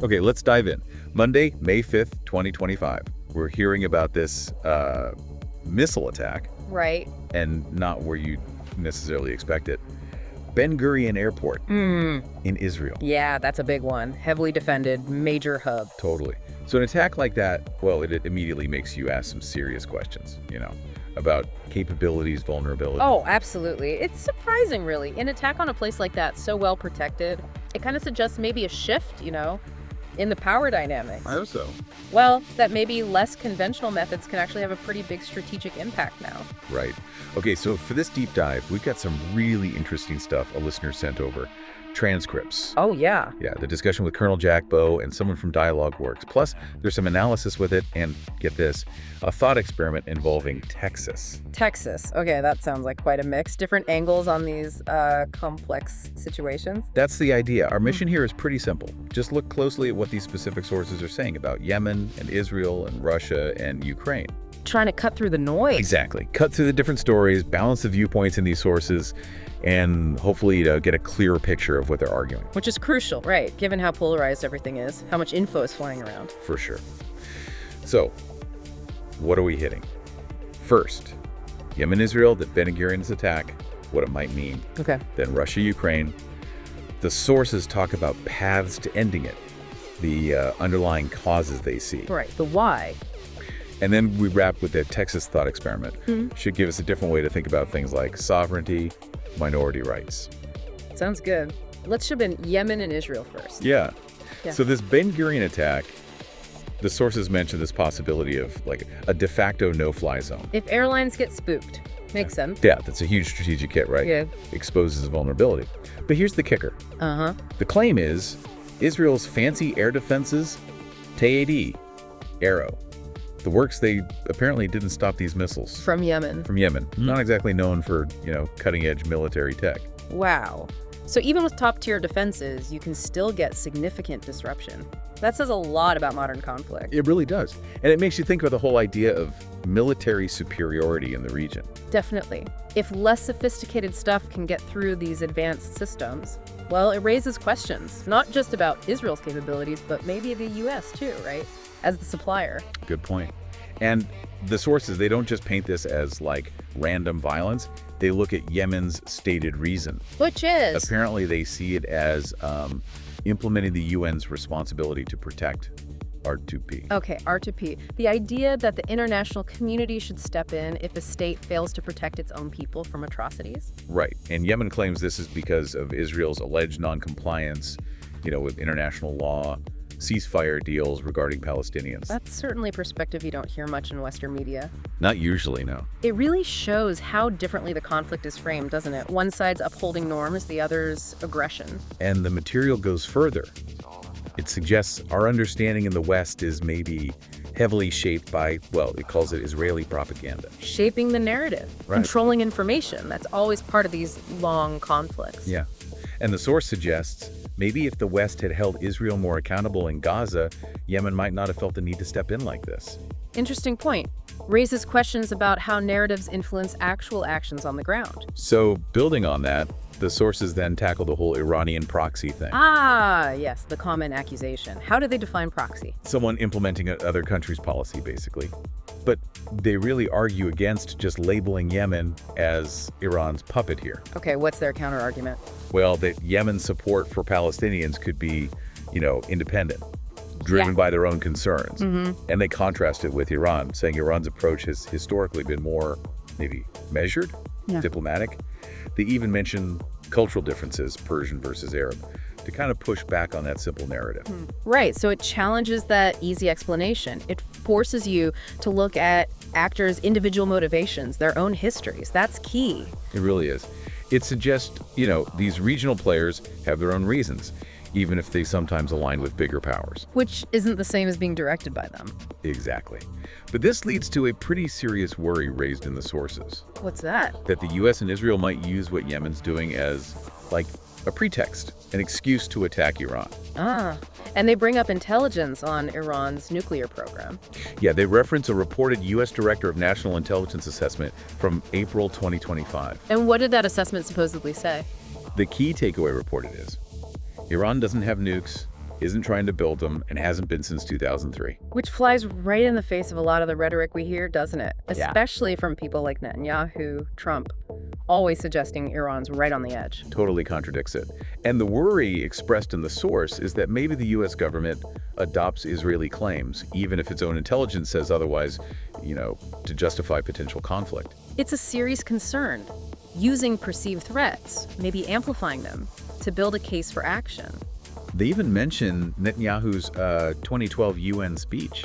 Okay, let's dive in. Monday, May 5th, 2025. We're hearing about this missile attack, Right. and not where you necessarily expect it. Ben Gurion Airport in Israel. Yeah, that's a big one. Heavily defended, major hub. Totally. So an attack like that, well, it immediately makes you ask some serious questions, about capabilities, vulnerability. Oh, absolutely. It's surprising, really. An attack on a place like that, so well protected, it kind of suggests maybe a shift, in the power dynamics. I hope so. Well, that maybe less conventional methods can actually have a pretty big strategic impact now. Right. Okay, so for this deep dive, we've got some really interesting stuff a listener sent over. Transcripts. Oh, yeah. Yeah, the discussion with Colonel Jacques, Baud, and someone from DialogWorks. Plus, there's some analysis with it, and get this, a thought experiment involving Texas. Texas. Okay, that sounds like quite a mix. Different angles on these complex situations. That's the idea. Our mission here is pretty simple. Just look closely at what these specific sources are saying about Yemen and Israel and Russia and Ukraine. Trying to cut through the noise. Exactly. Cut through the different stories, balance the viewpoints in these sources, and hopefully get a clearer picture of what they're arguing. Which is crucial, right? Given how polarized everything is, how much info is flying around. For sure. So, what are we hitting? First, Yemen-Israel, the Ben Gurion's attack, what it might mean. Okay. Then Russia-Ukraine. The sources talk about paths to ending it, the underlying causes they see. Right. The why. And then we wrap with the Texas thought experiment. Should give us a different way to think about things like sovereignty, minority rights. Sounds good. Let's shove in Yemen and Israel first. Yeah. Yeah. So this Ben Gurion attack, the sources mention this possibility of like a de facto no-fly zone. If airlines get spooked, makes sense. Yeah, that's a huge strategic hit, right? Yeah. Exposes vulnerability. But here's the kicker. The claim is Israel's fancy air defenses, TAD, Arrow. The works, they apparently didn't stop these missiles. From Yemen. From Yemen. Not exactly known for, cutting-edge military tech. Wow. So even with top-tier defenses, you can still get significant disruption. That says a lot about modern conflict. It really does. And it makes you think about the whole idea of military superiority in the region. Definitely. If less sophisticated stuff can get through these advanced systems, well, it raises questions, not just about Israel's capabilities, but maybe the U.S. too, right? As the supplier. Good point. And the sources, they don't just paint this as like random violence. They look at Yemen's stated reason. Which is? Apparently, they see it as implementing the UN's responsibility to protect R2P. Okay, R2P. The idea that the international community should step in if a state fails to protect its own people from atrocities? Right. And Yemen claims this is because of Israel's alleged noncompliance, with international law, ceasefire deals regarding Palestinians. That's certainly a perspective you don't hear much in Western media. Not usually, no. It really shows how differently the conflict is framed, doesn't it? One side's upholding norms, the other's aggression. And the material goes further. It suggests our understanding in the West is maybe heavily shaped by, well, it calls it Israeli propaganda. Shaping the narrative, Right. Controlling information. That's always part of these long conflicts. Yeah. And the source suggests maybe if the West had held Israel more accountable in Gaza, Yemen might not have felt the need to step in like this. Interesting point. Raises questions about how narratives influence actual actions on the ground. So, building on that, the sources then tackle the whole Iranian proxy thing. Ah, yes, the common accusation. How do they define proxy? Someone implementing another country's policy, basically. But they really argue against just labeling Yemen as Iran's puppet here. Okay, what's their counter-argument? Well, that Yemen's support for Palestinians could be, independent, driven by their own concerns. And they contrast it with Iran, saying Iran's approach has historically been more, maybe, measured, diplomatic. They even mention cultural differences, Persian versus Arab, to kind of push back on that simple narrative. Right, so it challenges that easy explanation. It forces you to look at actors' individual motivations, their own histories. That's key. It really is. It suggests, these regional players have their own reasons, even if they sometimes align with bigger powers. Which isn't the same as being directed by them. Exactly. But this leads to a pretty serious worry raised in the sources. What's that? That the U.S. and Israel might use what Yemen's doing as, like, a pretext, an excuse to attack Iran. And they bring up intelligence on Iran's nuclear program. Yeah, they reference a reported U.S. Director of National Intelligence Assessment from April 2025. And what did that assessment supposedly say? The key takeaway reported is, Iran doesn't have nukes, isn't trying to build them, and hasn't been since 2003. Which flies right in the face of a lot of the rhetoric we hear, doesn't it? Yeah. Especially from people like Netanyahu, Trump, always suggesting Iran's right on the edge. Totally contradicts it. And the worry expressed in the source is that maybe the U.S. government adopts Israeli claims, even if its own intelligence says otherwise, to justify potential conflict. It's a serious concern, using perceived threats, maybe amplifying them, to build a case for action. They even mention Netanyahu's 2012 UN speech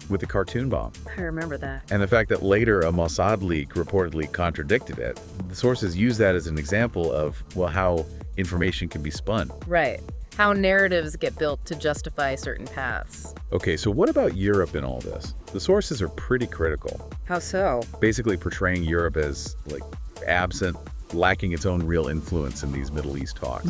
with the cartoon bomb. I remember that. And the fact that later a Mossad leak reportedly contradicted it. The sources use that as an example of, how information can be spun. Right. How narratives get built to justify certain paths. Okay, so what about Europe in all this? The sources are pretty critical. How so? Basically portraying Europe as, absent, lacking its own real influence in these Middle East talks.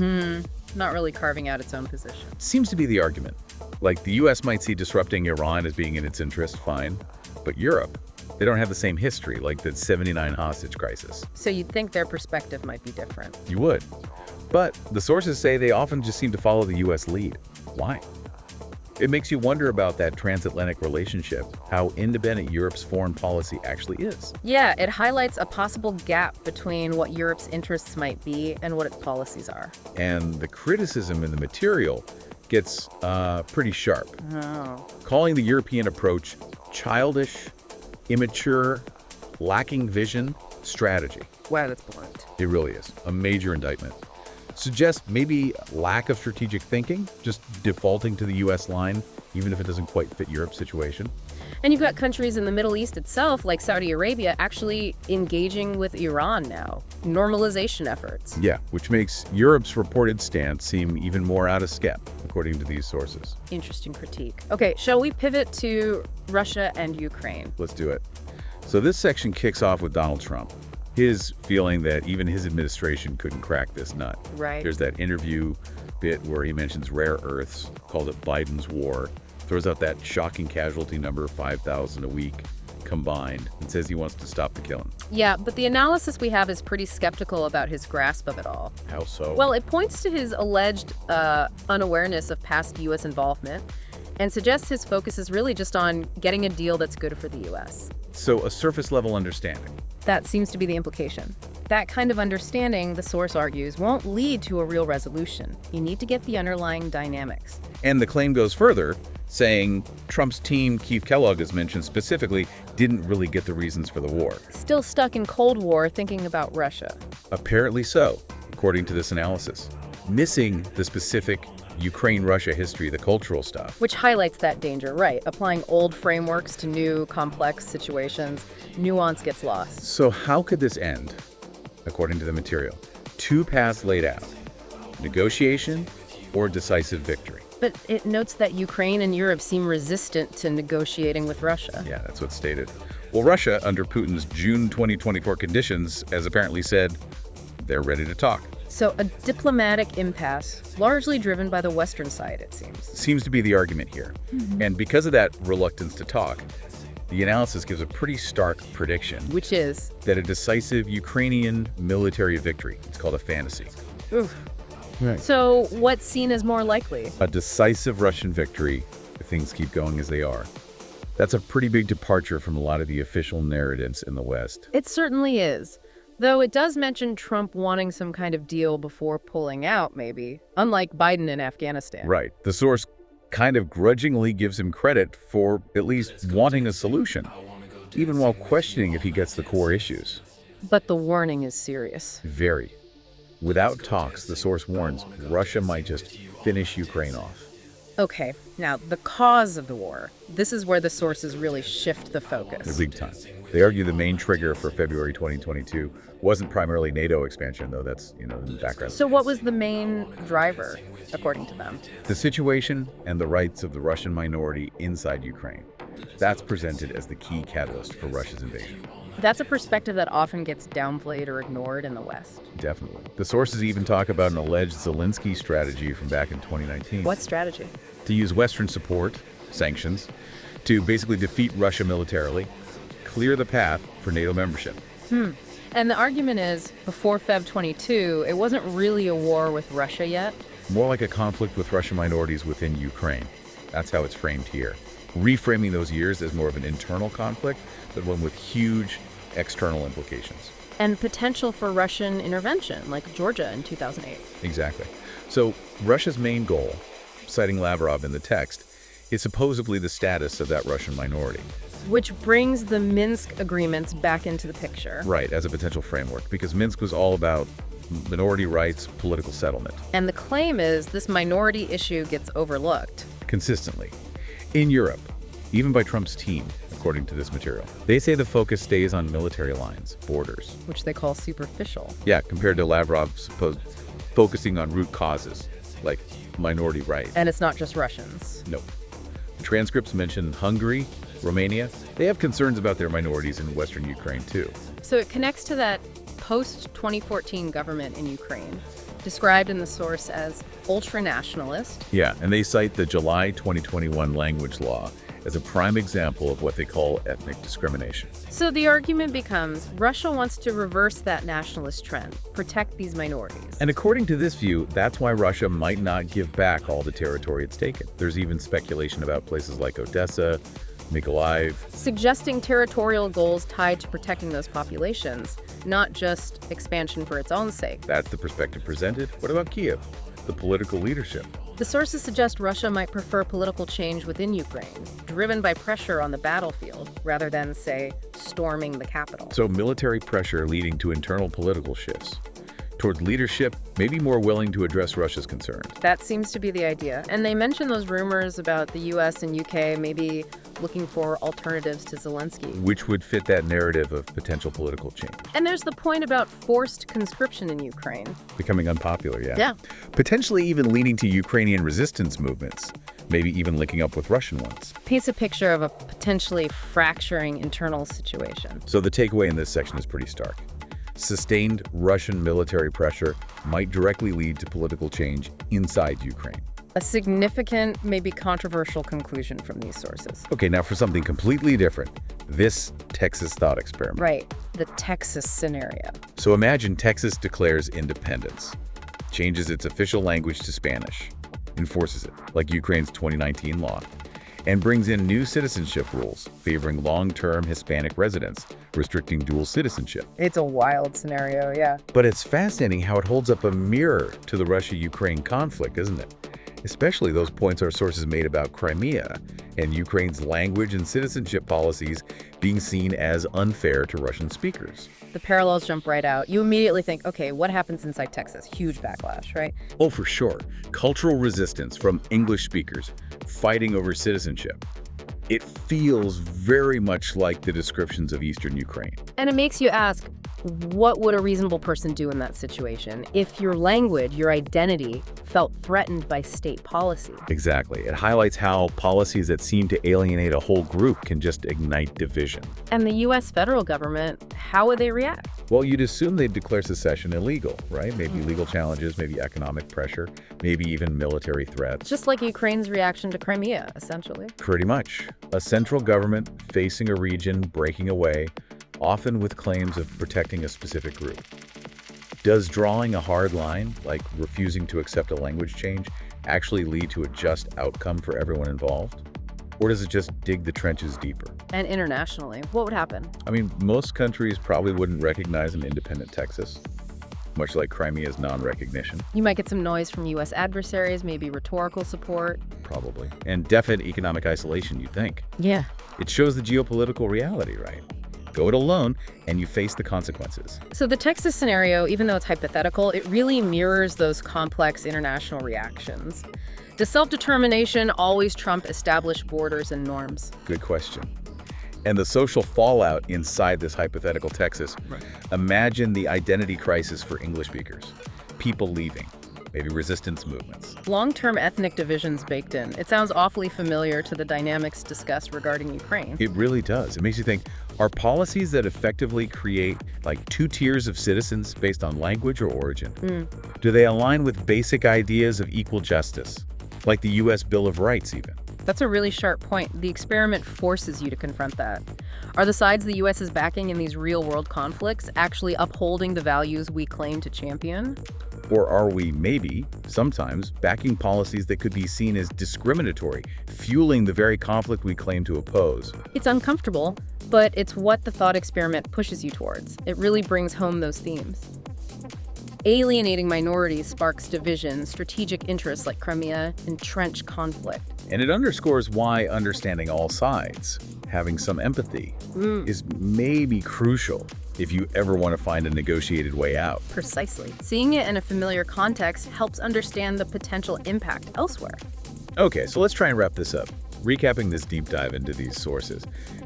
Not really carving out its own position. Seems to be the argument. The U.S. might see disrupting Iran as being in its interest, fine. But Europe, they don't have the same history, like the 79 hostage crisis. So you'd think their perspective might be different. You would. But the sources say they often just seem to follow the U.S. lead. Why? It makes you wonder about that transatlantic relationship, how independent Europe's foreign policy actually is. Yeah, it highlights a possible gap between what Europe's interests might be and what its policies are. And the criticism in the material gets pretty sharp. Oh. Calling the European approach childish, immature, lacking vision, strategy. Wow, that's blunt. It really is. A major indictment. Suggests maybe lack of strategic thinking, just defaulting to the U.S. line, even if it doesn't quite fit Europe's situation. And you've got countries in the Middle East itself, like Saudi Arabia, actually engaging with Iran now. Normalization efforts. Yeah, which makes Europe's reported stance seem even more out of step, according to these sources. Interesting critique. Okay, shall we pivot to Russia and Ukraine? Let's do it. So this section kicks off with Donald Trump. His feeling that even his administration couldn't crack this nut. Right. There's that interview bit where he mentions rare earths, called it Biden's war, throws out that shocking casualty number, 5,000 a week combined, and says he wants to stop the killing. Yeah, but the analysis we have is pretty skeptical about his grasp of it all. How so? Well, it points to his alleged unawareness of past U.S. involvement and suggests his focus is really just on getting a deal that's good for the U.S. So a surface-level understanding. That seems to be the implication. That kind of understanding, the source argues, won't lead to a real resolution. You need to get the underlying dynamics. And the claim goes further, saying Trump's team, Keith Kellogg is mentioned specifically, didn't really get the reasons for the war. Still stuck in Cold War thinking about Russia. Apparently so, according to this analysis. Missing the specific Ukraine-Russia history, the cultural stuff. Which highlights that danger, right? Applying old frameworks to new, complex situations, nuance gets lost. So how could this end, according to the material? Two paths laid out: negotiation or decisive victory. But it notes that Ukraine and Europe seem resistant to negotiating with Russia. Yeah, that's what's stated. Well, Russia, under Putin's June 2024 conditions, has apparently said they're ready to talk. So a diplomatic impasse, largely driven by the Western side, it seems. Seems to be the argument here. And because of that reluctance to talk, the analysis gives a pretty stark prediction. Which is? That a decisive Ukrainian military victory, it's called a fantasy. Oof. Right. So what's seen as more likely? A decisive Russian victory, if things keep going as they are. That's a pretty big departure from a lot of the official narratives in the West. It certainly is. Though it does mention Trump wanting some kind of deal before pulling out, maybe, unlike Biden in Afghanistan. Right. The source kind of grudgingly gives him credit for at least wanting a solution, even while questioning if he gets the core issues. But the warning is serious. Very. Without talks, the source warns Russia might just finish Ukraine off. Okay, now the cause of the war. This is where the sources really shift the focus. They're big time. They argue the main trigger for February 2022 wasn't primarily NATO expansion, though that's, in the background. So what was the main driver, according to them? The situation and the rights of the Russian minority inside Ukraine. That's presented as the key catalyst for Russia's invasion. That's a perspective that often gets downplayed or ignored in the West. Definitely. The sources even talk about an alleged Zelensky strategy from back in 2019. What strategy? To use Western support, sanctions, to basically defeat Russia militarily, clear the path for NATO membership. And the argument is, before Feb 22, it wasn't really a war with Russia yet. More like a conflict with Russian minorities within Ukraine. That's how it's framed here. Reframing those years as more of an internal conflict, but one with huge external implications. And potential for Russian intervention, like Georgia in 2008. Exactly. So Russia's main goal, citing Lavrov in the text, is supposedly the status of that Russian minority. Which brings the Minsk agreements back into the picture. Right, as a potential framework, because Minsk was all about minority rights, political settlement. And the claim is this minority issue gets overlooked. Consistently. In Europe, even by Trump's team, according to this material, they say the focus stays on military lines, borders. Which they call superficial. Yeah, compared to Lavrov's supposed focusing on root causes, like minority rights. And it's not just Russians. No. The transcripts mention Hungary, Romania. They have concerns about their minorities in Western Ukraine, too. So it connects to that post-2014 government in Ukraine, described in the source as ultra-nationalist. Yeah, and they cite the July 2021 language law as a prime example of what they call ethnic discrimination. So the argument becomes Russia wants to reverse that nationalist trend, protect these minorities. And according to this view, that's why Russia might not give back all the territory it's taken. There's even speculation about places like Odessa, Mykolaiv. Suggesting territorial goals tied to protecting those populations, not just expansion for its own sake. That's the perspective presented. What about Kyiv, the political leadership? The sources suggest Russia might prefer political change within Ukraine, driven by pressure on the battlefield, rather than, say, storming the capital. So military pressure leading to internal political shifts toward leadership, maybe more willing to address Russia's concerns. That seems to be the idea. And they mention those rumors about the US and UK maybe looking for alternatives to Zelensky. Which would fit that narrative of potential political change. And there's the point about forced conscription in Ukraine. Becoming unpopular, yeah. Yeah. Potentially even leading to Ukrainian resistance movements, maybe even linking up with Russian ones. Paints a picture of a potentially fracturing internal situation. So the takeaway in this section is pretty stark. Sustained Russian military pressure might directly lead to political change inside Ukraine. A significant, maybe controversial conclusion from these sources. Okay, now for something completely different. This Texas thought experiment. Right, the Texas scenario. So imagine Texas declares independence, changes its official language to Spanish, enforces it, like Ukraine's 2019 law, and brings in new citizenship rules favoring long-term Hispanic residents, restricting dual citizenship. It's a wild scenario, yeah. But it's fascinating how it holds up a mirror to the Russia-Ukraine conflict, isn't it? Especially those points our sources made about Crimea and Ukraine's language and citizenship policies being seen as unfair to Russian speakers. The parallels jump right out. You immediately think, okay, what happens inside Texas? Huge backlash, right? Oh, for sure. Cultural resistance from English speakers fighting over citizenship. It feels very much like the descriptions of Eastern Ukraine. And it makes you ask, what would a reasonable person do in that situation if your language, your identity, felt threatened by state policy? Exactly. It highlights how policies that seem to alienate a whole group can just ignite division. And the U.S. federal government, how would they react? Well, you'd assume they'd declare secession illegal, right? Maybe legal challenges, maybe economic pressure, maybe even military threats. Just like Ukraine's reaction to Crimea, essentially. Pretty much. A central government facing a region breaking away, often with claims of protecting a specific group. Does drawing a hard line, like refusing to accept a language change, actually lead to a just outcome for everyone involved? Or does it just dig the trenches deeper? And internationally, what would happen? I mean, most countries probably wouldn't recognize an independent Texas, much like Crimea's non-recognition. You might get some noise from U.S. adversaries, maybe rhetorical support. Probably. And definite economic isolation, you'd think. Yeah. It shows the geopolitical reality, right? Go it alone, and you face the consequences. So the Texas scenario, even though it's hypothetical, it really mirrors those complex international reactions. Does self-determination always trump established borders and norms? Good question. And the social fallout inside this hypothetical Texas. Right. Imagine the identity crisis for English speakers. People leaving. Maybe resistance movements. Long-term ethnic divisions baked in. It sounds awfully familiar to the dynamics discussed regarding Ukraine. It really does. It makes you think, are policies that effectively create like two tiers of citizens based on language or origin? Do they align with basic ideas of equal justice, like the U.S. Bill of Rights even? That's a really sharp point. The experiment forces you to confront that. Are the sides the U.S. is backing in these real-world conflicts actually upholding the values we claim to champion? Or are we maybe, sometimes, backing policies that could be seen as discriminatory, fueling the very conflict we claim to oppose? It's uncomfortable, but it's what the thought experiment pushes you towards. It really brings home those themes. Alienating minorities sparks division, strategic interests like Crimea, entrenched conflict. And it underscores why understanding all sides, having some empathy, is maybe crucial if you ever want to find a negotiated way out. Precisely. Seeing it in a familiar context helps understand the potential impact elsewhere. Okay, so let's try and wrap this up. Recapping this deep dive into these sources,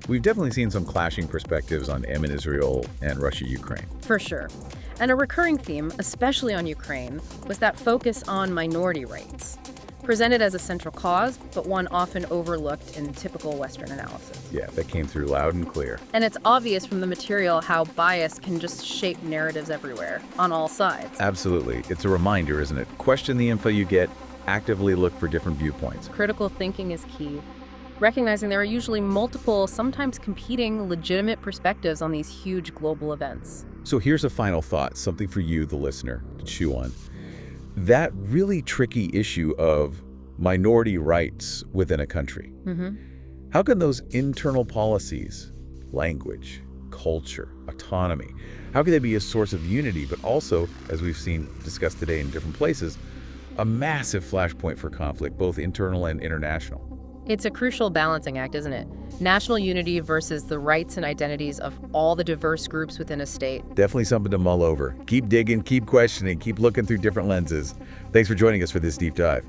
we've definitely seen some clashing perspectives on Yemen-Israel and Russia-Ukraine. For sure. And a recurring theme, especially on Ukraine, was that focus on minority rights. Presented as a central cause, but one often overlooked in typical Western analysis. Yeah, that came through loud and clear. And it's obvious from the material how bias can just shape narratives everywhere, on all sides. Absolutely. It's a reminder, isn't it? Question the info you get, actively look for different viewpoints. Critical thinking is key. Recognizing there are usually multiple, sometimes competing, legitimate perspectives on these huge global events. So here's a final thought, something for you, the listener, to chew on. That really tricky issue of minority rights within a country. How can those internal policies, language, culture, autonomy, how can they be a source of unity, but also, as we've seen discussed today in different places, a massive flashpoint for conflict, both internal and international? It's a crucial balancing act, isn't it? National unity versus the rights and identities of all the diverse groups within a state. Definitely something to mull over. Keep digging, keep questioning, keep looking through different lenses. Thanks for joining us for this deep dive.